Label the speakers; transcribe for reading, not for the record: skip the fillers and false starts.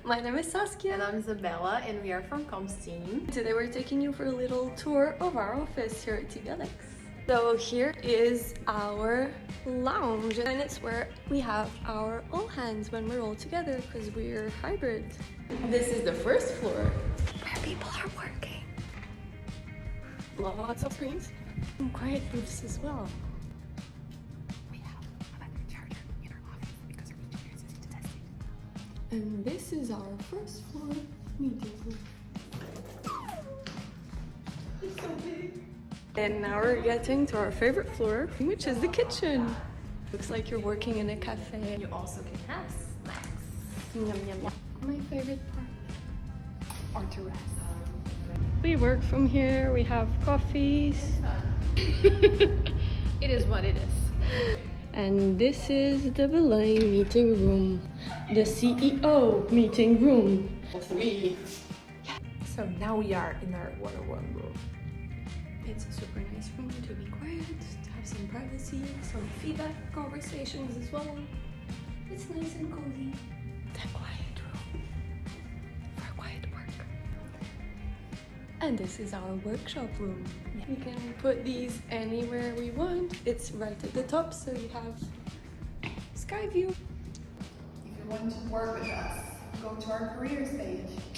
Speaker 1: My name is Saskia.
Speaker 2: And I'm Isabela, and we are from Comstein.
Speaker 1: Today we're taking you for a little tour of our office here at tb.lx. So here is our lounge, and it's where we have our all hands when we're all together because we're hybrid. This is the first floor where people are working. Lots of screens and quiet booths as well. We have an electric charger in our office because our engineers is to test it. And this is our first floor meeting room. It's so big. And now we're getting to our favorite floor, which is the kitchen. Looks like you're working in a cafe.
Speaker 2: You also can have snacks.
Speaker 1: Yum, yum, yum. My favorite part, or to rest. We work from here, we have coffees.
Speaker 2: It is what it is.
Speaker 1: And this is the Belay meeting room, the CEO meeting room. 3.
Speaker 2: So now we are in our one-on-one room.
Speaker 1: It's a super nice room to be quiet, to have some privacy, some feedback conversations as well. It's nice and cozy. The quiet room for quiet work. And this is our workshop room. We can put these anywhere we want. It's right at the top, so you have sky view.
Speaker 3: If you want to work with us, go to our careers page.